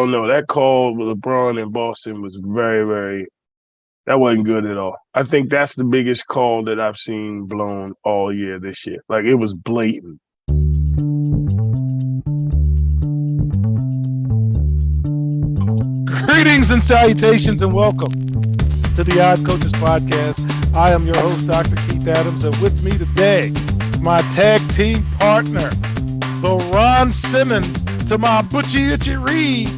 Oh no, that call with LeBron in Boston was that wasn't good at all. I think that's the biggest call that I've seen blown all year this year. Like it was blatant. Greetings and salutations and welcome to the Odd Coaches Podcast. I am your host, Dr. Keith Adams, and with me today, my tag team partner, the Ron Simmons to my Butchie Itchy Reed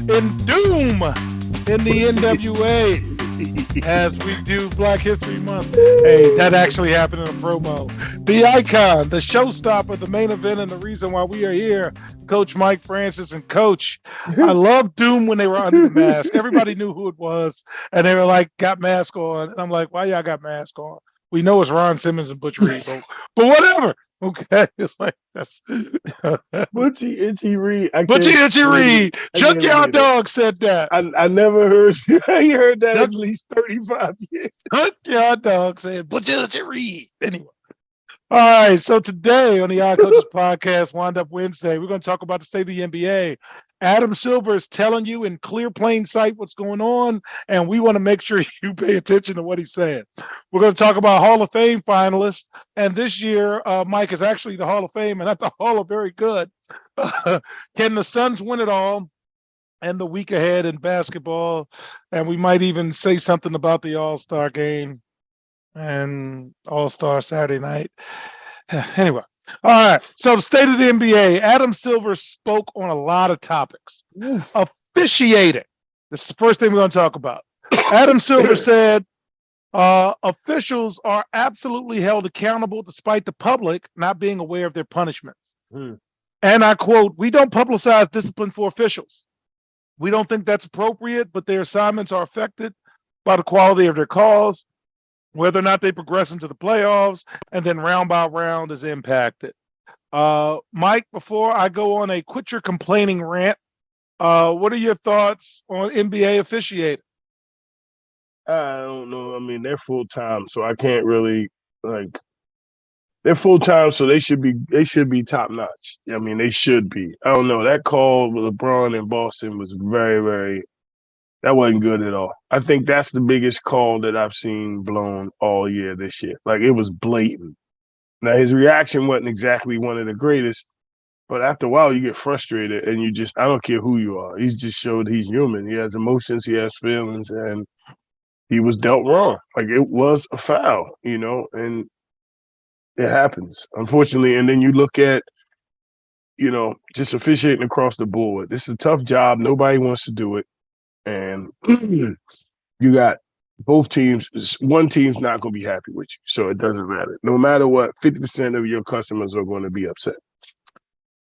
in Doom in the NWA as we do Black History Month. Hey, that actually happened in a promo. The icon, the showstopper, the main event, and the reason why we are here, Coach Mike Francis. And Coach, I love Doom when they were under the mask. Everybody knew who it was, and they were like, got mask on. And I'm like, why y'all got mask on? We know it's Ron Simmons and Butch Reed, but whatever. Okay, it's like that's Butchie Itchy Reed. Butchie Itchy Reed. Junkyard Dog said that. I never heard I heard that at least 35 years. Junkyard Dog said Butchie Itchy Reed. Anyway. All right, so today on the Odd Coaches Podcast, Wind Up Wednesday, we're going to talk about the state of the NBA. Adam Silver is telling you in clear, plain sight what's going on, and we want to make sure you pay attention to what he's saying. We're going to talk about Hall of Fame finalists, and this year, Mike, is actually the Hall of Fame and not the Hall of Very Good. Can the Suns win it all? And the week ahead in basketball, and we might even say something about the All-Star game and All-Star Saturday night. Anyway, all right. So the state of the NBA, Adam Silver spoke on a lot of topics. Officiating. This is the first thing we're going to talk about. Adam Silver said, officials are absolutely held accountable despite the public not being aware of their punishments. And I quote, "We don't publicize discipline for officials. We don't think that's appropriate, but their assignments are affected by the quality of their calls, whether or not they progress into the playoffs, and then round by round is impacted." Mike, before I go on a quit your complaining rant, what are your thoughts on NBA officiating? I don't know. I mean, they're full time, so I can't really they're full time, so they should be top notch. I mean, they should be. I don't know. That call with LeBron in Boston was that wasn't good at all. I think that's the biggest call that I've seen blown all year this year. Like it was blatant. Now his reaction wasn't exactly one of the greatest, but after a while you get frustrated and I don't care who you are. He's just showed he's human. He has emotions, he has feelings, and he was dealt wrong. Like it was a foul, and it happens, unfortunately. And then you look at, just officiating across the board. This is a tough job. Nobody wants to do it. And you got both teams. One team's not going to be happy with you, so it doesn't matter. No matter what, 50% of your customers are going to be upset.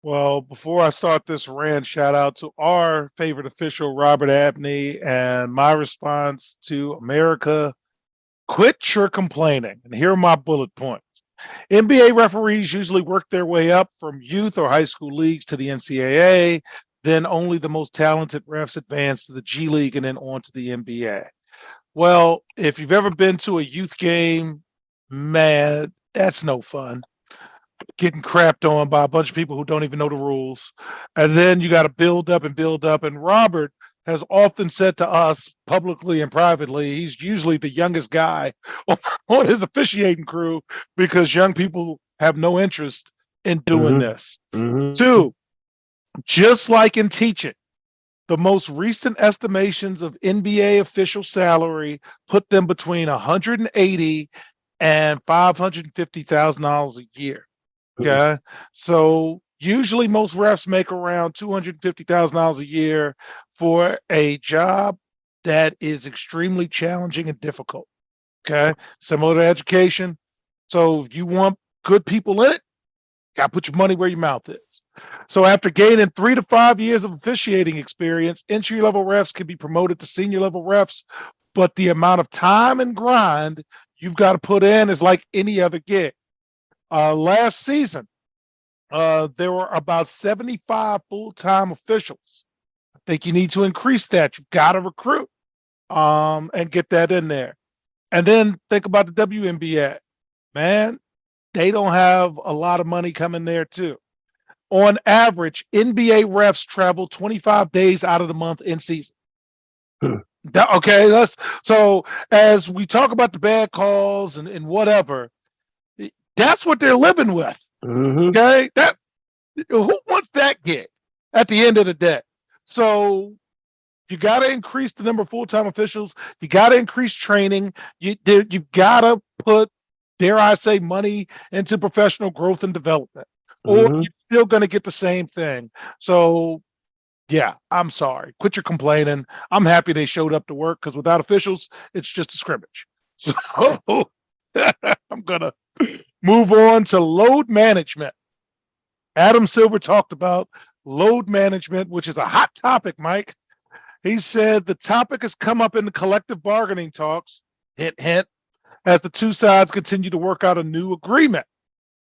Well, before I start this rant, shout out to our favorite official, Robert Abney, and my response to America: quit your complaining. And here are my bullet points. NBA referees usually work their way up from youth or high school leagues to the NCAA. Then only the most talented refs advance to the G League and then on to the NBA. Well, if you've ever been to a youth game, man, that's no fun. Getting crapped on by a bunch of people who don't even know the rules. And then you got to build up and build up. And Robert has often said to us publicly and privately, he's usually the youngest guy on his officiating crew because young people have no interest in doing this. Two, just like in teaching, the most recent estimations of NBA official salary put them between $180,000 and $550,000 a year. Okay, so usually most refs make around $250,000 a year for a job that is extremely challenging and difficult. Okay, similar to education. So if you want good people in it, got to put your money where your mouth is. So after gaining 3 to 5 years of officiating experience, entry-level refs can be promoted to senior-level refs, but the amount of time and grind you've got to put in is like any other gig. Last season, there were about 75 full-time officials. I think you need to increase that. You've got to recruit and get that in there. And then think about the WNBA. Man, they don't have a lot of money coming there too. on average, NBA refs travel 25 days out of the month in season. Okay, so as we talk about the bad calls and whatever, that's what they're living with. Okay, that who wants that gig at the end of the day? So you got to increase the number of full-time officials. You got to increase training. You've got to put, dare I say, money into professional growth and development, or you're still going to get the same thing. So, yeah, I'm sorry. Quit your complaining. I'm happy they showed up to work because without officials, it's just a scrimmage. So I'm going to move on to load management. Adam Silver talked about load management, which is a hot topic, Mike. He said the topic has come up in the collective bargaining talks, hint, hint, as the two sides continue to work out a new agreement.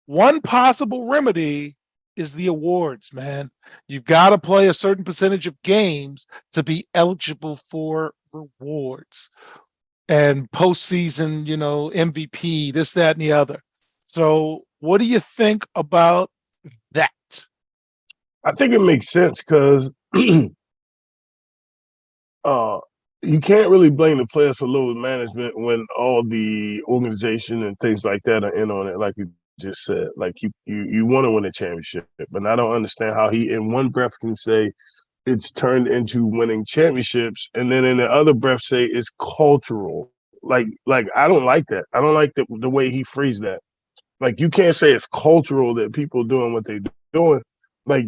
One possible remedy is the awards, man. You've got to play a certain percentage of games to be eligible for rewards and postseason, MVP, this, that, and the other. So what do you think about that? I think it makes sense because you can't really blame the players for load management when all the organization and things like that are in on it, like you just said. Like you want to win a championship, but I don't understand how he in one breath can say it's turned into winning championships, and then in the other breath say it's cultural. Like I don't like that. I don't like the way he phrased that. Like you can't say it's cultural that people doing what they're doing. Like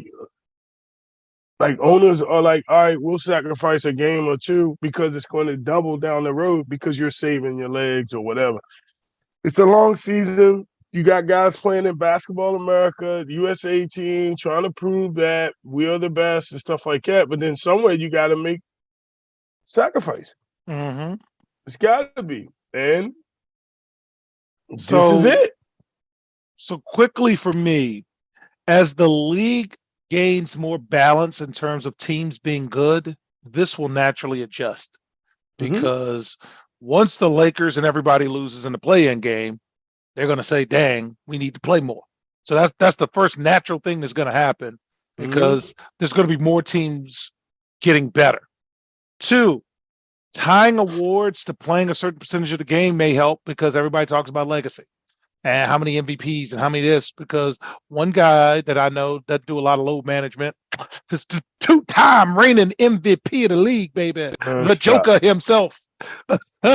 owners are like, all right, we'll sacrifice a game or two because it's going to double down the road because you're saving your legs or whatever. It's a long season. You got guys playing in Basketball America, the USA team, trying to prove that we are the best and stuff like that. But then somewhere you got to make sacrifice. Mm-hmm. It's got to be. And this is it. So quickly for me, as the league gains more balance in terms of teams being good, this will naturally adjust because once the Lakers and everybody loses in the play-in game, they're going to say, dang, we need to play more. So that's the first natural thing that's going to happen because there's going to be more teams getting better. 2, tying awards to playing a certain percentage of the game may help because everybody talks about legacy and how many MVPs and how many this, because one guy that I know that do a lot of load management, is the 2-time reigning MVP of the league, baby, the Joker himself.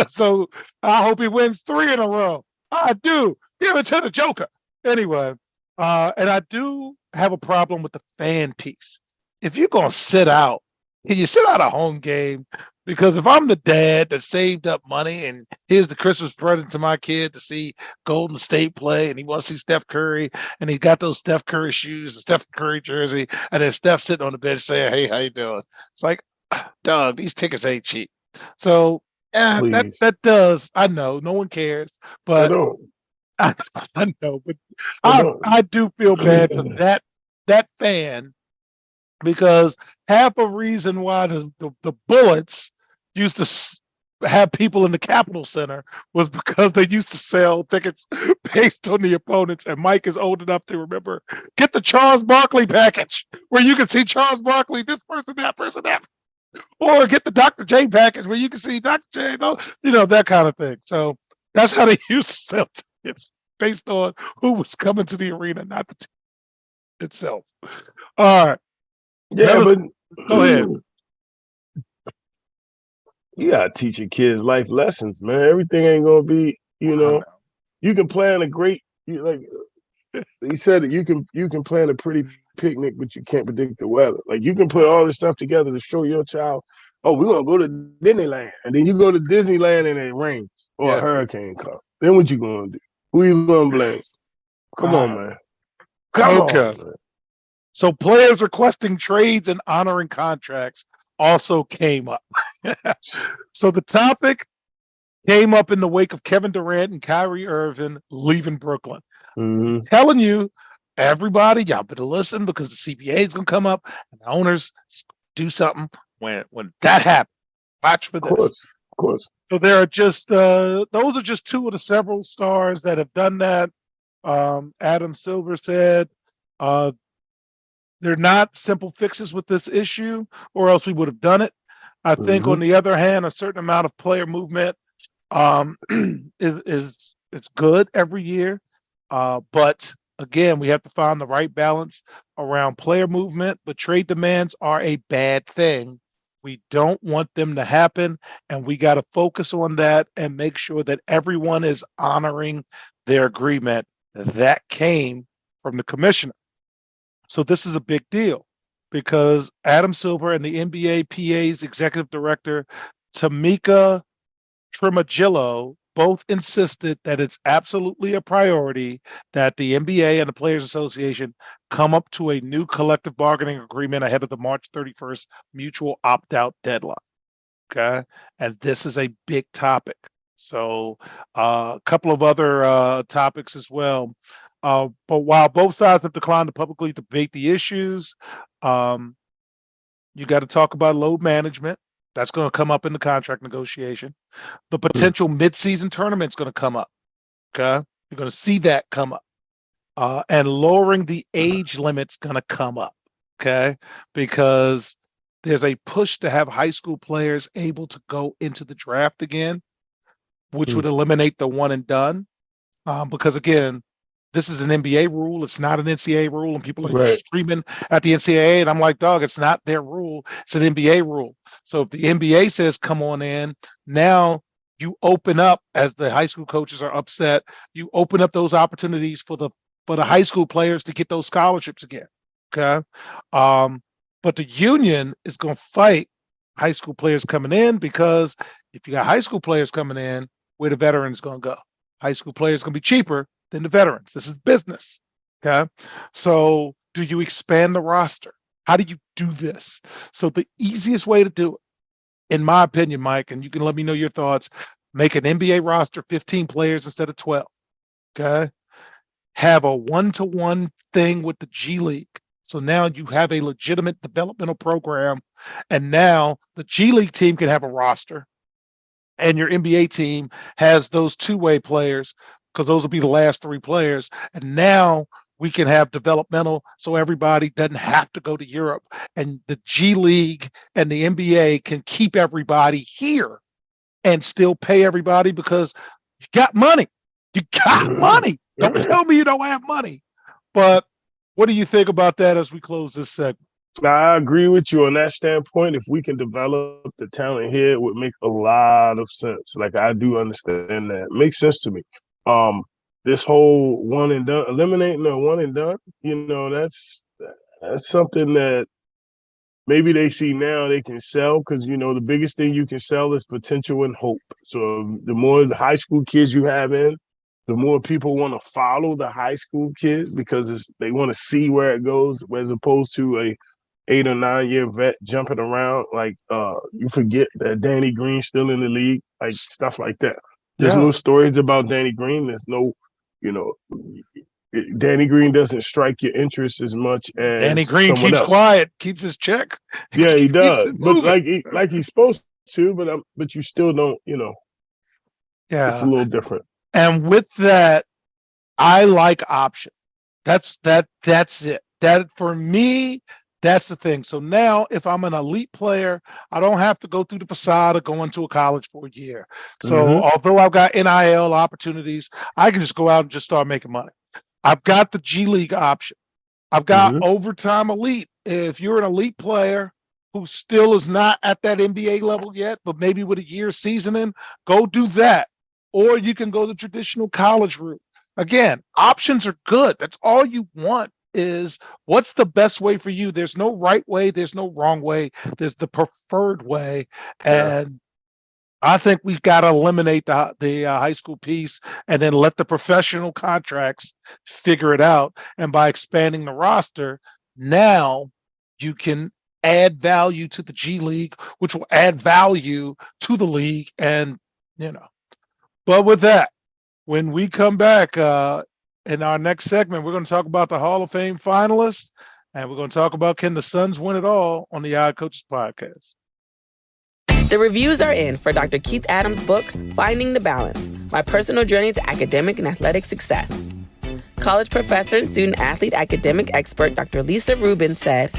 So I hope he wins 3 in a row. I do. Give it to the Joker. Anyway, and I do have a problem with the fan piece. If you're going to sit out, can you sit out a home game? Because if I'm the dad that saved up money and here's the Christmas present to my kid to see Golden State play and he wants to see Steph Curry and he's got those Steph Curry shoes, the Steph Curry jersey, and then Steph sitting on the bench saying, hey, how you doing? It's like, dog, these tickets ain't cheap. So that does, I know, no one cares, but I know, but I do feel bad for that fan because half a reason why the Bullets used to have people in the Capitol Center was because they used to sell tickets based on the opponents. And Mike is old enough to remember, get the Charles Barkley package where you can see Charles Barkley, this person, that person, that. Or get the Dr. J package where you can see Dr. J, that kind of thing. So that's how they used to sell tickets based on who was coming to the arena, not the team itself. All right. Yeah, but go ahead. You gotta teach your kids life lessons, man. Everything ain't gonna be, you can plan a great, like he said, you can plan a pretty picnic, but you can't predict the weather. Like you can put all this stuff together to show your child, oh, we're gonna go to Disneyland, and then you go to Disneyland and it rains or a hurricane comes. Then what you gonna do? Who you gonna blame? Come on, man. Come on, man. So players requesting trades and honoring contracts also came up. So the topic came up in the wake of Kevin Durant and Kyrie Irving leaving Brooklyn. Telling you, everybody, y'all better listen because the CBA is going to come up and the owners do something when that happens. Watch for this. Of course. So there are just those are just 2 of the several stars that have done that. Adam Silver said They're not simple fixes with this issue, or else we would have done it. I think, Mm-hmm. on the other hand, a certain amount of player movement is good every year, but again, we have to find the right balance around player movement. But trade demands are a bad thing. We don't want them to happen, and we got to focus on that and make sure that everyone is honoring their agreement that came from the commissioner. So this is a big deal because Adam Silver and the NBA PA's executive director, Tamika Trimagillo, both insisted that it's absolutely a priority that the NBA and the Players Association come up to a new collective bargaining agreement ahead of the March 31st mutual opt-out deadline. Okay. And this is a big topic. So a couple of other topics as well. But while both sides have declined to publicly debate the issues, you got to talk about load management. That's going to come up in the contract negotiation. The potential midseason tournament's going to come up. Okay. You're going to see that come up. And lowering the age limit's going to come up. Okay. Because there's a push to have high school players able to go into the draft again, which would eliminate the one and done. Because again, this is an NBA rule. It's not an NCAA rule. And people are screaming at the NCAA. And I'm like, dog, it's not their rule. It's an NBA rule. So if the NBA says, come on in, now you open up, as the high school coaches are upset, you open up those opportunities for the high school players to get those scholarships again. Okay. But the union is going to fight high school players coming in, because if you got high school players coming in, where the veterans going to go? High school players going to be cheaper than the veterans. This is business. Okay. So do you expand the roster? How do you do this? So the easiest way to do it, in my opinion, Mike, and you can let me know your thoughts, make an NBA roster 15 players instead of 12. Okay. Have a one-to-one thing with the G League. So now you have a legitimate developmental program, and now the G League team can have a roster, and your NBA team has those two-way players, because those will be the last three players. And now we can have developmental, so everybody doesn't have to go to Europe, and the G League and the NBA can keep everybody here and still pay everybody, because you got money. You got money. Don't tell me you don't have money. But what do you think about that as we close this segment? I agree with you on that standpoint. If we can develop the talent here, it would make a lot of sense. Like, I do understand that. It makes sense to me. This whole one and done, eliminating the one and done, that's something that maybe they see now they can sell, because, the biggest thing you can sell is potential and hope. So the more the high school kids you have in, the more people want to follow the high school kids, because they want to see where it goes, as opposed to a 8 or 9 year vet jumping around. Like, you forget that Danny Green's still in the league, like stuff like that. There's no stories about Danny Green. There's no, Danny Green doesn't strike your interest as much as Danny Green keeps quiet, keeps his check. Yeah, he does, but like he's supposed to. But you still don't. Yeah, it's a little different. And with that, I like option. That's it. That, for me, that's the thing. So now, if I'm an elite player, I don't have to go through the facade of going to a college for a year. So although I've got NIL opportunities, I can just go out and just start making money. I've got the G League option. I've got overtime elite. If you're an elite player who still is not at that NBA level yet, but maybe with a year seasoning, go do that. Or you can go the traditional college route. Again, options are good. That's all you want, is what's the best way for you. There's no right way. There's no wrong way. There's the preferred way. And I think we've got to eliminate the high school piece, and then let the professional contracts figure it out. And by expanding the roster, now you can add value to the G League, which will add value to the league. And, but with that, when we come back in our next segment, we're going to talk about the Hall of Fame finalists, and we're going to talk about, can the Suns win it all, on the Odd Coaches podcast. The reviews are in for Dr. Keith Adams' book, Finding the Balance, My Personal Journey to Academic and Athletic Success. College professor and student athlete academic expert Dr. Lisa Rubin said,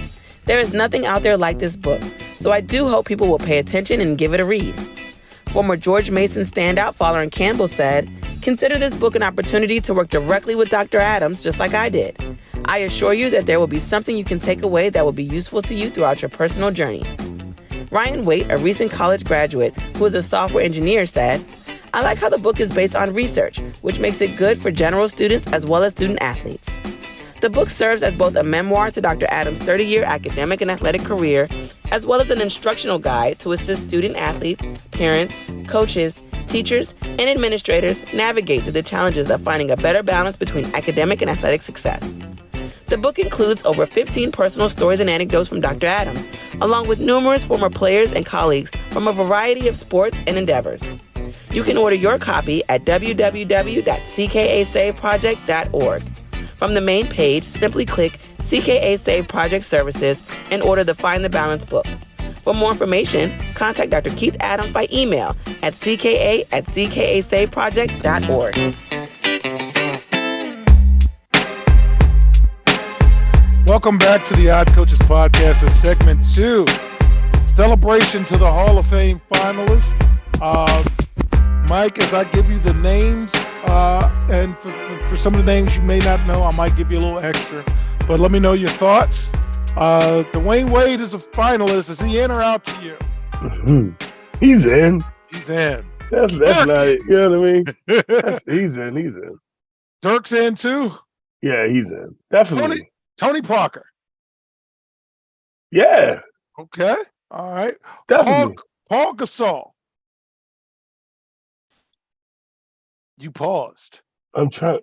"There is nothing out there like this book, so I do hope people will pay attention and give it a read." Former George Mason standout Folarin Campbell said, "Consider this book an opportunity to work directly with Dr. Adams, just like I did. I assure you that there will be something you can take away that will be useful to you throughout your personal journey." Ryan Waite, a recent college graduate who is a software engineer, said, "I like how the book is based on research, which makes it good for general students as well as student athletes." The book serves as both a memoir to Dr. Adams' 30-year academic and athletic career, as well as an instructional guide to assist student athletes, parents, coaches, teachers, and administrators navigate through the challenges of finding a better balance between academic and athletic success. The book includes over 15 personal stories and anecdotes from Dr. Adams, along with numerous former players and colleagues from a variety of sports and endeavors. You can order your copy at www.ckasaveproject.org. From the main page, simply click CKA Save Project Services and order the Find the Balance book. For more information, contact Dr. Keith Adams by email at cka@ckasaveproject.org. Welcome back to the Odd Coaches Podcast in segment 2. Celebration to the Hall of Fame finalists. Mike, as I give you the names, and for some of the names you may not know, I might give you a little extra, but let me know your thoughts. Dwayne Wade is a finalist. Is he in or out to you? He's in. He's in. That's not it. You know what I mean? He's in. Dirk's in too? Yeah, he's in. Definitely. Tony Parker. Yeah. Okay. All right. Definitely. Paul Gasol. You paused. I'm trying.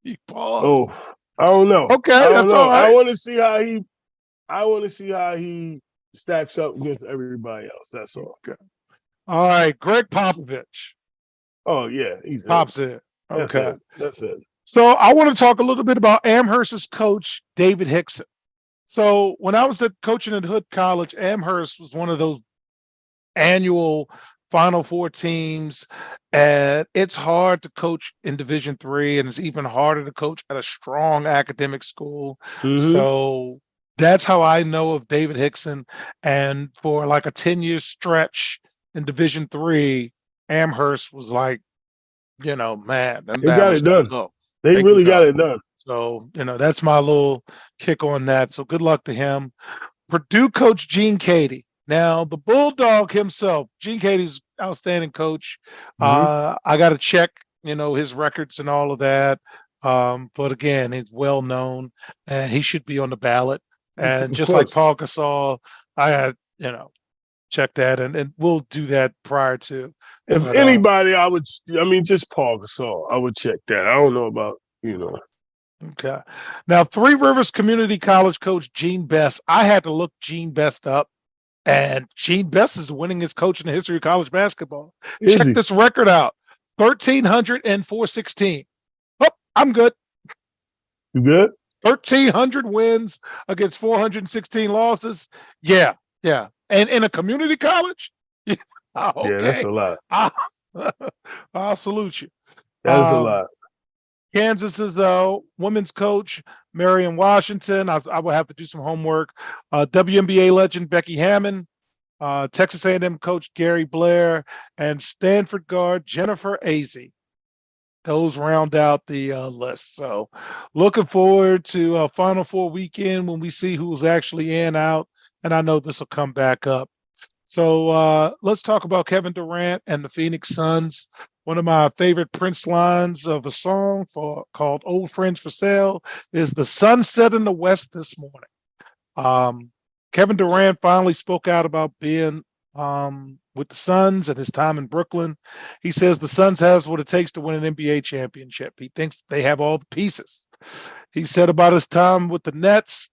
You paused. Oh, I don't know. Okay, that's all right. I want to see how he stacks up against everybody else. That's all. Okay. All right, Greg Popovich. Oh yeah, he's Pops in. Okay. That's it. So I want to talk a little bit about Amherst's coach, David Hickson. So when I was coaching at Hood College, Amherst was one of those annual Final Four teams, and it's hard to coach in Division III, and it's even harder to coach at a strong academic school. Mm-hmm. So that's how I know of David Hickson. And for like a 10-year stretch in Division III, Amherst was like, man, they got it done. They really got it done. So, that's my little kick on that. So good luck to him. Purdue coach Gene Keady. Now, the Bulldog himself, Gene Keady's outstanding coach. Mm-hmm. I got to check, his records and all of that. But again, he's well known, and he should be on the ballot. And just like Paul Gasol, I had, check that, and we'll do that prior to. If anybody, just Paul Gasol. I would check that. I don't know about, Okay. Now, Three Rivers Community College coach Gene Best. I had to look Gene Best up. And Gene Best is the winningest coach in the history of college basketball. Check this record out. 1,300 and 416. Oh, I'm good. You good? 1,300 wins against 416 losses. Yeah. And in a community college? Yeah, okay. Yeah, that's a lot. I'll salute you. That is a lot. Kansas's women's coach, Marion Washington. I will have to do some homework. WNBA legend Becky Hammond, Texas A&M coach Gary Blair, and Stanford guard Jennifer Azzi. Those round out the list. So looking forward to Final Four weekend when we see who's actually in, out, and I know this will come back up. So let's talk about Kevin Durant and the Phoenix Suns. One of my favorite Prince lines of a song called Old Friends for Sale is "The sun set in the west this morning." Kevin Durant finally spoke out about being with the Suns and his time in Brooklyn. He says the Suns has what it takes to win an NBA championship. He thinks they have all the pieces. He said about his time with the Nets,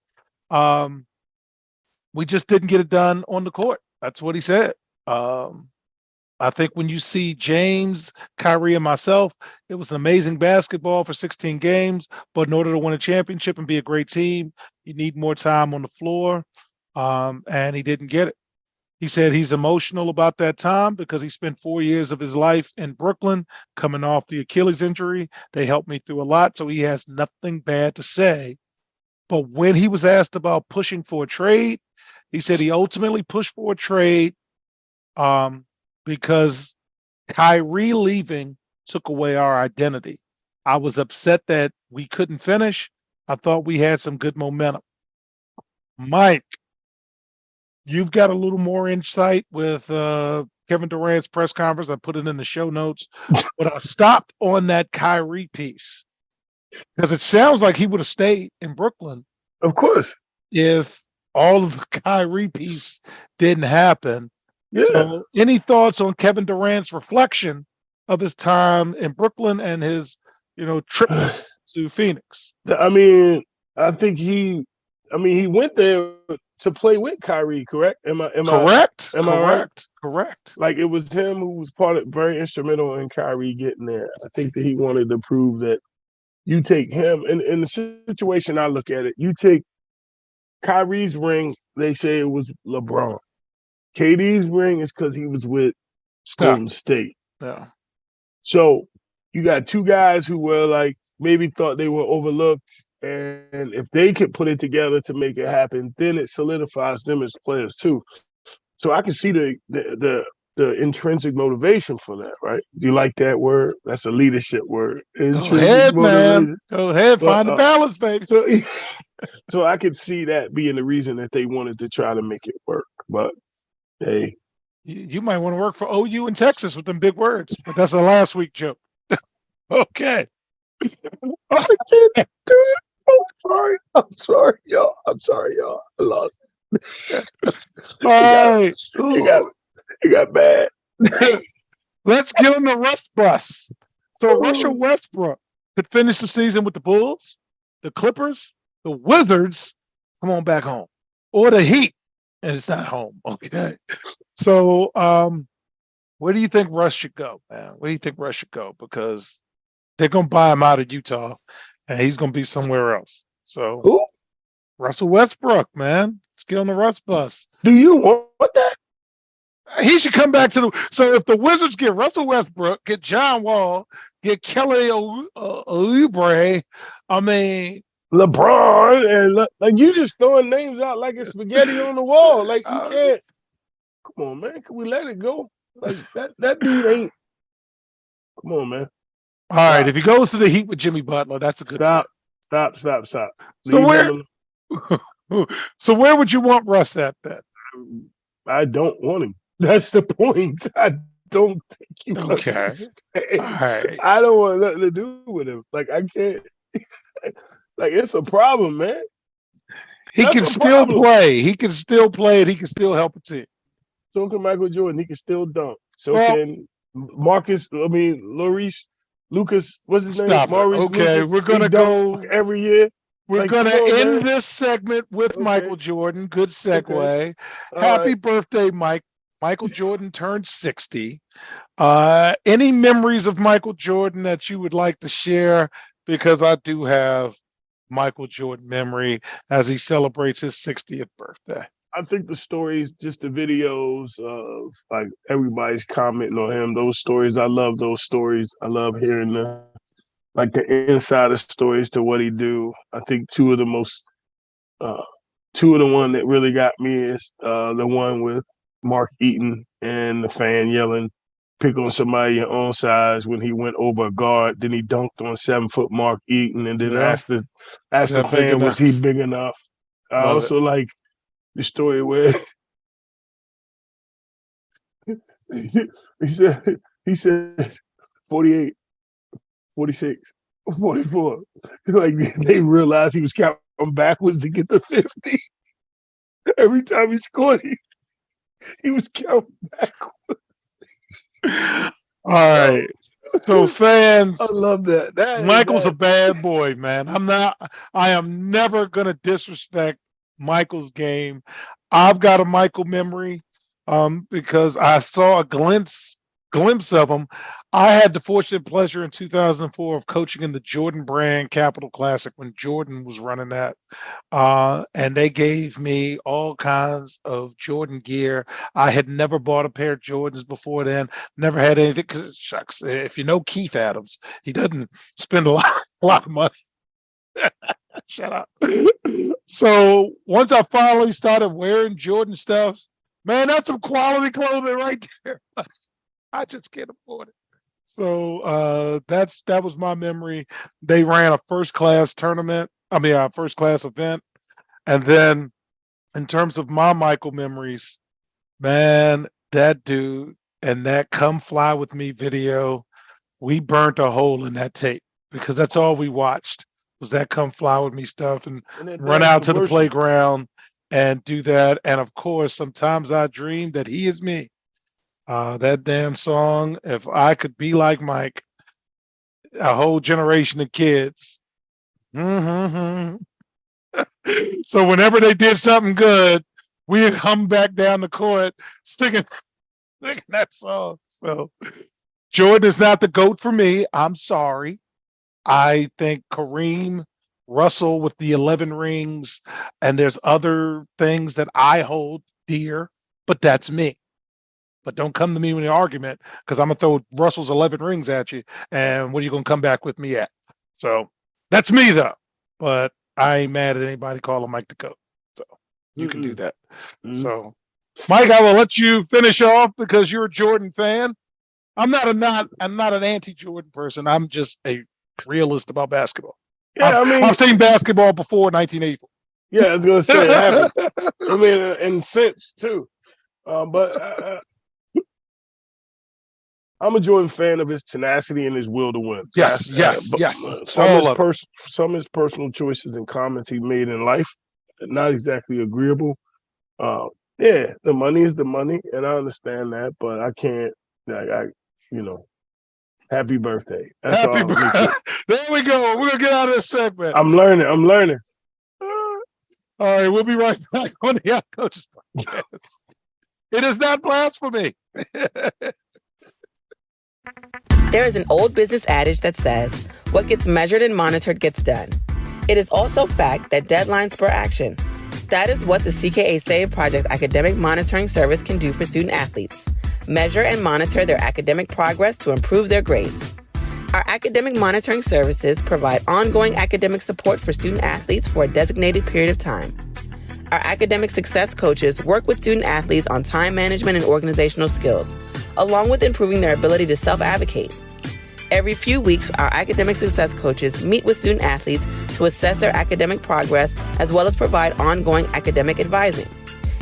we just didn't get it done on the court. That's what he said. I think when you see James, Kyrie, and myself, it was an amazing basketball for 16 games. But in order to win a championship and be a great team, you need more time on the floor. And he didn't get it. He said he's emotional about that time because he spent 4 years of his life in Brooklyn coming off the Achilles injury. They helped me through a lot, so he has nothing bad to say. But when he was asked about pushing for a trade, he said he ultimately pushed for a trade because Kyrie leaving took away our identity. I was upset that we couldn't finish. I thought we had some good momentum. Mike, you've got a little more insight with Kevin Durant's press conference. I put it in the show notes, but I stopped on that Kyrie piece because it sounds like he would have stayed in Brooklyn. Of course. If all of the Kyrie piece didn't happen. Yeah. So any thoughts on Kevin Durant's reflection of his time in Brooklyn and his, trip to Phoenix? I mean, I think he went there to play with Kyrie, correct? Correct. Am I right? Correct. Like it was him who was very instrumental in Kyrie getting there. I think that he wanted to prove that you take him in the situation I look at it, you take Kyrie's ring, they say it was LeBron. KD's ring is because he was with Golden State. Yeah. So you got two guys who were like maybe thought they were overlooked, and if they could put it together to make it happen, then it solidifies them as players too. So I can see the intrinsic motivation for that, right? Do you like that word? That's a leadership word. Go ahead, man. Go ahead, find the balance, baby. So I could see that being the reason that they wanted to try to make it work. But hey, you might want to work for OU in Texas with them big words, but that's a last week joke. Okay. I did do it. I'm sorry, y'all. I lost it. It got bad. Let's get on the Russ bus. So Russell Westbrook could finish the season with the Bulls, the Clippers, the Wizards, come on back home, or the Heat, and it's not home. Okay. So where do you think Russ should go, man? Where do you think Russ should go? Because they're going to buy him out of Utah, and he's going to be somewhere else. So who? Russell Westbrook, man. Let's get on the Russ bus. Do you want that? He should come back to the. So if the Wizards get Russell Westbrook, get John Wall, get Kelly Oubre, I mean LeBron, and like you just throwing names out like it's spaghetti on the wall. Like you can't. Come on, man. Can we let it go? Like that dude ain't. Come on, man. All right. If he goes to the Heat with Jimmy Butler, that's a good. Stop. So where would you want Russ at then? I don't want him. That's the point. I don't think you understand. All right. I don't want nothing to do with him. Like I can't. Like it's a problem, man. He can still play. He can still play and he can still help a team. So can Michael Jordan. He can still dunk. So can Lucas, what's his name? Maurice okay, Lucas. We're going to go every year. We're going to end this segment with Michael Jordan. Good segue. Okay. Happy birthday, Mike. Michael Jordan turned 60. Any memories of Michael Jordan that you would like to share? Because I do have Michael Jordan memory as he celebrates his 60th birthday. I think the stories, just the videos of like everybody's commenting on him, those stories, I love those stories. I love hearing the insider stories to what he do. I think two of the one that really got me is the one with Mark Eaton and the fan yelling, pick on somebody your own size when he went over a guard. Then he dunked on 7-foot Mark Eaton and then asked the fan, was he big enough? I also like the story where he said 48, 46, 44. Like they realized he was counting backwards to get to 50. Every time he scored, he was counting backwards. All right. So fans, I love that. Michael's a bad boy, man. I am never gonna disrespect Michael's game. I've got a Michael memory because I saw a glimpse glimpse of them. I had the fortunate pleasure in 2004 of coaching in the Jordan Brand Capital Classic when Jordan was running that. And they gave me all kinds of Jordan gear. I had never bought a pair of Jordans before then, never had anything. Because, shucks, if you know Keith Adams, he doesn't spend a lot of money. Shut up. So once I finally started wearing Jordan stuff, man, that's some quality clothing right there. I just can't afford it. So that was my memory. They ran a first class tournament. I mean, a first class event. And then in terms of my Michael memories, man, that dude and that Come Fly With Me video, we burnt a hole in that tape because that's all we watched was that Come Fly With Me stuff and run out to the playground and do that. And of course, sometimes I dream that he is me. That damn song, If I Could Be Like Mike, a whole generation of kids. Mm-hmm. So whenever they did something good, we'd come back down the court singing that song. So Jordan is not the GOAT for me. I'm sorry. I think Kareem, Russell with the 11 rings, and there's other things that I hold dear, but that's me. But don't come to me with an argument because I'm going to throw Russell's 11 rings at you. And what are you going to come back with me at? So that's me, though. But I ain't mad at anybody calling Mike the GOAT. So you can do that. So, Mike, I will let you finish off because you're a Jordan fan. I'm not an anti-Jordan person. I'm just a realist about basketball. Yeah, I've seen basketball before 1984. Yeah, I was going to say it happened. I mean, in sense, too. But I'm a Jordan fan of his tenacity and his will to win. Yes. Some of his personal choices and comments he made in life, not exactly agreeable. Yeah, the money is the money, and I understand that, but I can't. Happy birthday. That's happy birthday. There we go. We're gonna get out of this segment. I'm learning. All right, we'll be right back on the Out Coaches Podcast. It is not blasphemy. There is an old business adage that says, what gets measured and monitored gets done. It is also fact that deadlines spur action. That is what the CKA Save Project academic monitoring service can do for student athletes. Measure and monitor their academic progress to improve their grades. Our academic monitoring services provide ongoing academic support for student athletes for a designated period of time. Our academic success coaches work with student athletes on time management and organizational skills, along with improving their ability to self-advocate. Every few weeks, our academic success coaches meet with student athletes to assess their academic progress as well as provide ongoing academic advising.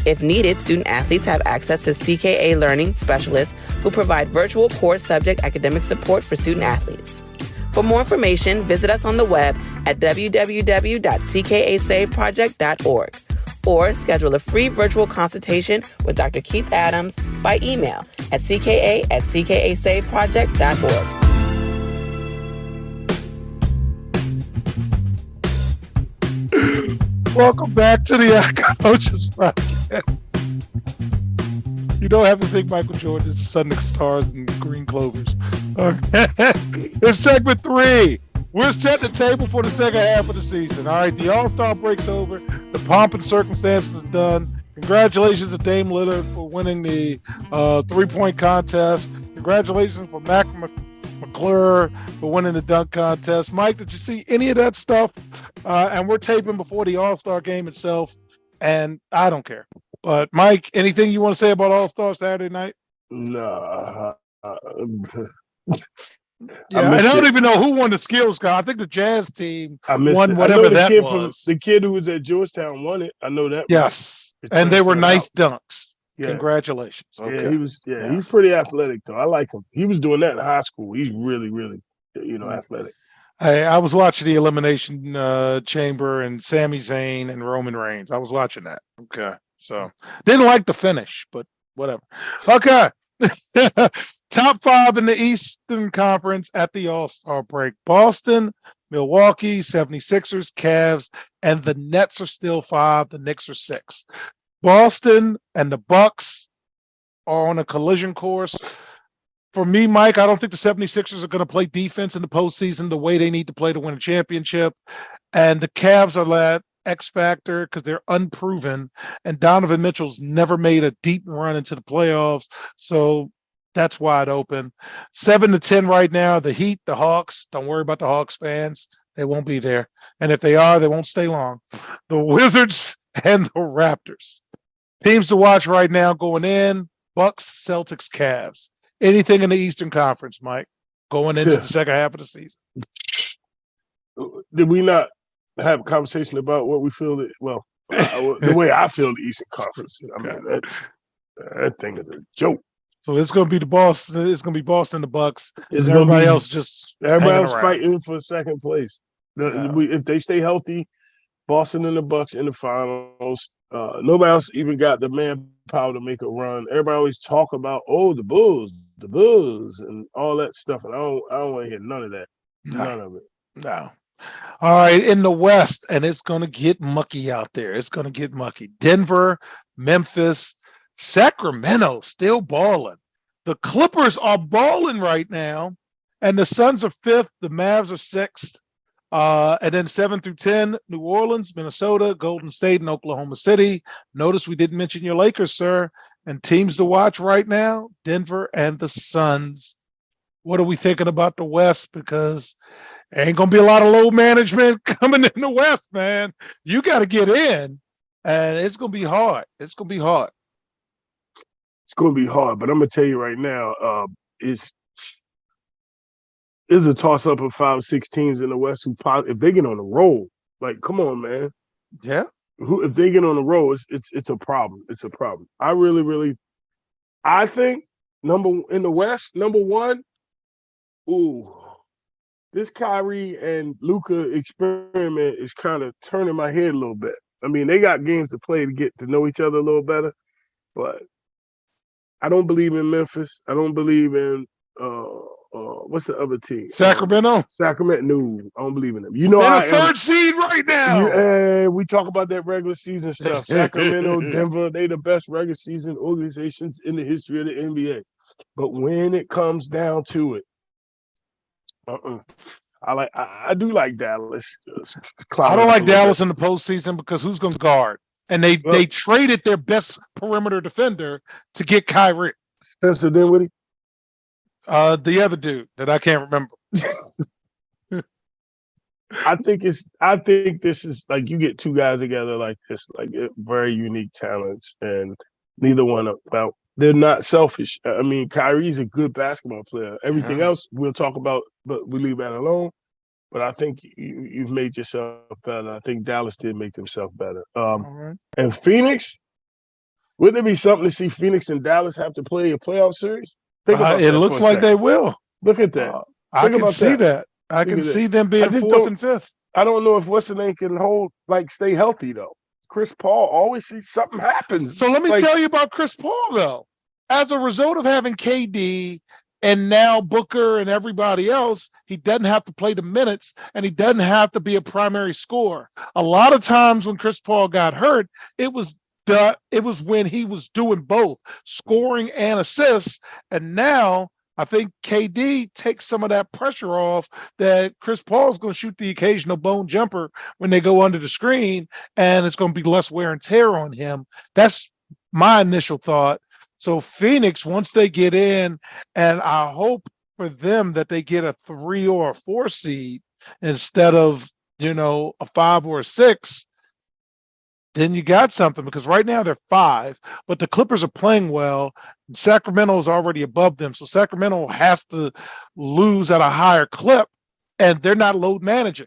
If needed, student athletes have access to CKA Learning Specialists who provide virtual core subject academic support for student athletes. For more information, visit us on the web at www.ckasaveproject.org or schedule a free virtual consultation with Dr. Keith Adams by email at cka@ckasaveproject.org. Welcome back to the Coaches Podcast. You don't have to think Michael Jordan is the sun that stars and green clovers. Okay. It's segment 3. We're setting the table for the second half of the season. All right, the All-Star break's over. The pomp and circumstances is done. Congratulations to Dame Lillard for winning the three-point contest. Congratulations for Mac McClure for winning the dunk contest. Mike, did you see any of that stuff? And we're taping before the All-Star game itself, and I don't care. But Mike, anything you want to say about All-Star Saturday night? No. Yeah, I don't even know who won the skills guy. I think the Jazz team won whatever that was. The kid who was at Georgetown won it. I know that. Yes, and they were nice dunks. Yeah. Congratulations. Okay. Yeah, he's pretty athletic though. I like him. He was doing that in high school. He's really, really, athletic. I was watching the Elimination Chamber and Sami Zayn and Roman Reigns. I was watching that. Okay, so didn't like the finish, but whatever. Okay. Top 5 in the Eastern Conference at the All-Star break. Boston, Milwaukee, 76ers, Cavs, and the Nets are still 5. The Knicks are 6. Boston and the Bucks are on a collision course. For me, Mike, I don't think the 76ers are going to play defense in the postseason the way they need to play to win a championship. And the Cavs are that X factor because they're unproven. And Donovan Mitchell's never made a deep run into the playoffs. So that's wide open. 7-10 right now. The Heat, the Hawks. Don't worry about the Hawks fans. They won't be there. And if they are, they won't stay long. The Wizards and the Raptors. Teams to watch right now going in: Bucks, Celtics, Cavs. Anything in the Eastern Conference, Mike, going into the second half of the season? Did we not have a conversation about what we feel that, the way I feel the Eastern Conference? I mean, that thing is a joke. So it's going to be Boston. It's going to be Boston, the Bucks. It's Everybody else just fighting for second place. If they stay healthy, Boston and the Bucks in the finals. Nobody else even got the manpower to make a run. Everybody always talk about the Bulls, and all that stuff, and I don't want to hear none of that. None of it. No. All right, in the West, and it's going to get mucky out there. It's going to get mucky. Denver, Memphis, Sacramento still balling. The Clippers are balling right now, and the Suns are fifth. The Mavs are sixth. And then 7-10, New Orleans, Minnesota, Golden State, and Oklahoma City. Notice we didn't mention your Lakers, sir. And teams to watch right now: Denver and the Suns. What are we thinking about the West? Because there ain't going to be a lot of load management coming in the West, man. You got to get in, and it's going to be hard. It's going to be hard. It's going to be hard, but I'm going to tell you right now, it's a toss-up of 5-6 teams in the West who, if they get on the roll, like, come on, man. Yeah. If they get on the roll, it's a problem. It's a problem. I really, I think in the West, number one, this Kyrie and Luka experiment is kind of turning my head a little bit. I mean, they got games to play to get to know each other a little better, but I don't believe in Memphis. I don't believe in what's the other team? Sacramento. No, I don't believe in them. You know, they're the third seed right now. We talk about that regular season stuff. Sacramento, Denver, they the best regular season organizations in the history of the NBA. But when it comes down to it, I do like Dallas. I don't like Dallas in the postseason because who's going to guard? And they traded their best perimeter defender to get Kyrie. Spencer Dinwiddie. The other dude that I can't remember. I think this is like you get two guys together like this, like very unique talents, and neither one they're not selfish. I mean, Kyrie's a good basketball player. Everything else we'll talk about, but we leave that alone. But I think you've made yourself better. I think Dallas did make themselves better. And Phoenix, wouldn't it be something to see Phoenix and Dallas have to play a playoff series? It looks like they will. Look at that. I can see that. I can see them being fourth and fifth. I don't know if what's the name can stay healthy though. Chris Paul always sees something happens. So let me tell you about Chris Paul though. As a result of having KD and now Booker and everybody else, he doesn't have to play the minutes and he doesn't have to be a primary scorer. A lot of times when Chris Paul got hurt, it was when he was doing both scoring and assists. And now I think KD takes some of that pressure off that Chris Paul's going to shoot the occasional bone jumper when they go under the screen, and it's going to be less wear and tear on him. That's my initial thought. So Phoenix, once they get in, and I hope for them that they get a 3 or a 4 seed instead of, a 5 or a 6, then you got something, because right now they're 5, but the Clippers are playing well. And Sacramento is already above them. So Sacramento has to lose at a higher clip, and they're not load managing.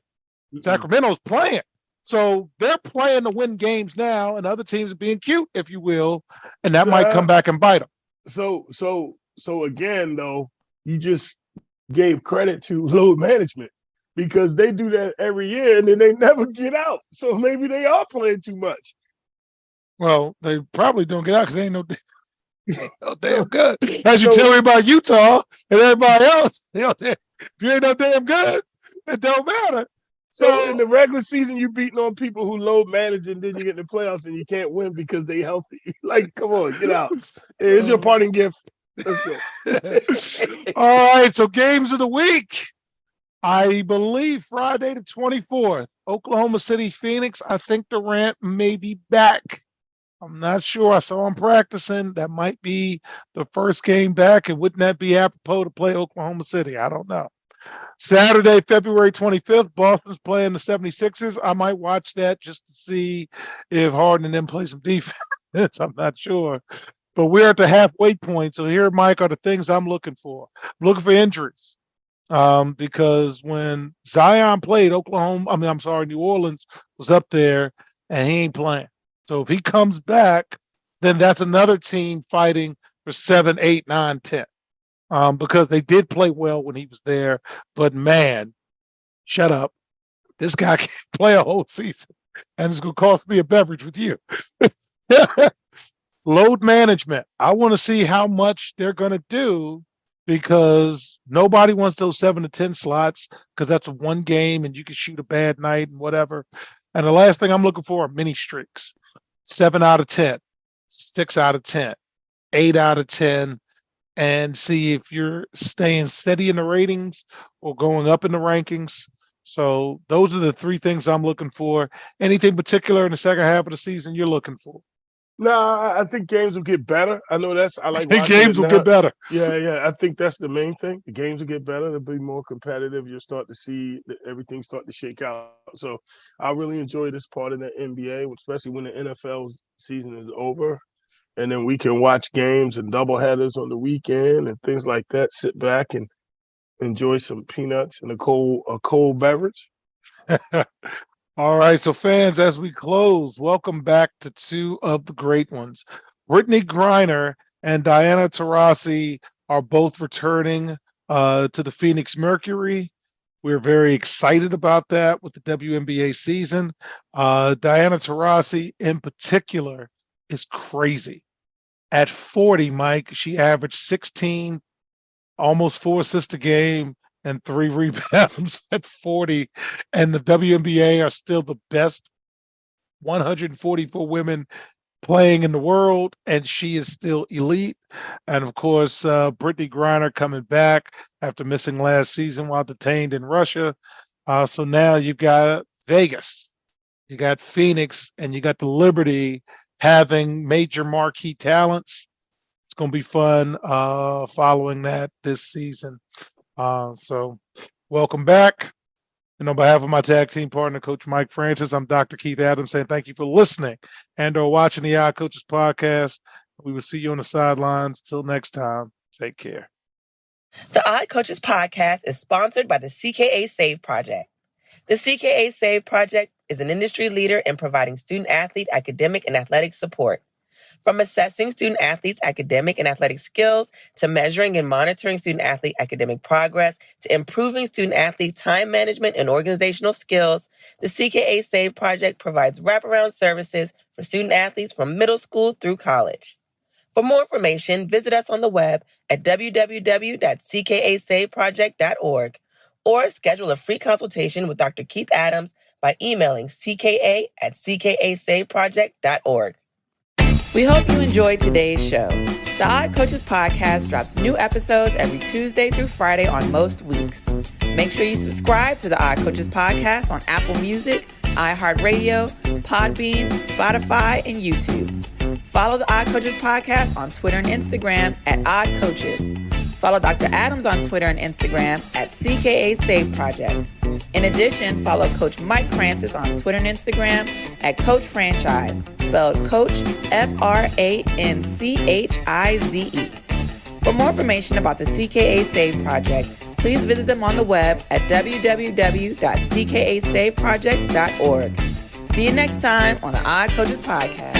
Sacramento's playing. So they're playing to win games now, and other teams are being cute, if you will, and that might come back and bite them. So again, though, you just gave credit to load management, because they do that every year and then they never get out. So maybe they are playing too much. Well, they probably don't get out because they ain't no damn good. As you tell me about Utah and everybody else, if you ain't no damn good, it don't matter. So in the regular season, you beating on people who load manage, and then you get in the playoffs and you can't win because they healthy. Like, come on, get out. Here's your parting gift. Let's go. All right, so games of the week. I believe Friday the 24th, Oklahoma City, Phoenix. I think Durant may be back. I'm not sure. I saw him practicing. That might be the first game back. And wouldn't that be apropos to play Oklahoma City? I don't know. Saturday, February 25th, Boston's playing the 76ers. I might watch that just to see if Harden and them play some defense. I'm not sure. But we're at the halfway point. So here, Mike, are the things I'm looking for. I'm looking for injuries. Because when Zion played, New Orleans was up there and he ain't playing. So if he comes back, then that's another team fighting for 7, 8, 9, 10. Because they did play well when he was there. But man, shut up. This guy can't play a whole season. And it's going to cost me a beverage with you. Load management. I want to see how much they're going to do, because nobody wants those 7 to 10 slots, because that's a one game and you can shoot a bad night and whatever. And the last thing I'm looking for are mini streaks. 7 out of 10, 6 out of 10, 8 out of 10, and see if you're staying steady in the ratings or going up in the rankings. So those are the three things I'm looking for. Anything particular in the second half of the season you're looking for? No, I think games will get better. I know I like I think games will get better. Yeah. I think that's the main thing. The games will get better. They'll be more competitive. You'll start to see everything start to shake out. So I really enjoy this part of the NBA, especially when the NFL season is over. And then we can watch games and doubleheaders on the weekend and things like that. Sit back and enjoy some peanuts and a cold beverage. All right, so fans, as we close, welcome back to two of the great ones. Brittney Griner and Diana Taurasi are both returning to the Phoenix Mercury. We're very excited about that with the WNBA season. Diana Taurasi in particular is crazy. At 40, Mike, she averaged 16, almost 4 assists a game, and 3 rebounds at 40. And the WNBA are still the best 144 women playing in the world, and she is still elite. And of course, Brittney Griner coming back after missing last season while detained in Russia. So now you've got Vegas, you got Phoenix, and you got the Liberty having major marquee talents. It's going to be fun following that this season. So welcome back. And on behalf of my tag team partner, Coach Mike Francis, I'm Dr. Keith Adams saying thank you for listening and or watching the Odd Coaches podcast. We will see you on the sidelines. Till next time, take care. The Odd Coaches podcast is sponsored by the CKA Save Project. The CKA Save Project is an industry leader in providing student-athlete academic and athletic support. From assessing student-athletes' academic and athletic skills, to measuring and monitoring student-athlete academic progress, to improving student-athlete time management and organizational skills, the CKA Save Project provides wraparound services for student-athletes from middle school through college. For more information, visit us on the web at www.ckasaveproject.org or schedule a free consultation with Dr. Keith Adams by emailing cka@ckasaveproject.org. We hope you enjoyed today's show. The Odd Coaches podcast drops new episodes every Tuesday through Friday on most weeks. Make sure you subscribe to the Odd Coaches podcast on Apple Music, iHeartRadio, Podbean, Spotify, and YouTube. Follow the Odd Coaches podcast on Twitter and Instagram at Odd Coaches. Follow Dr. Adams on Twitter and Instagram at CKA Save Project. In addition, follow Coach Mike Francis on Twitter and Instagram at Coach Franchise, spelled Coach Franchize. For more information about the CKA Save Project, please visit them on the web at www.ckasaveproject.org. See you next time on the Odd Coaches podcast.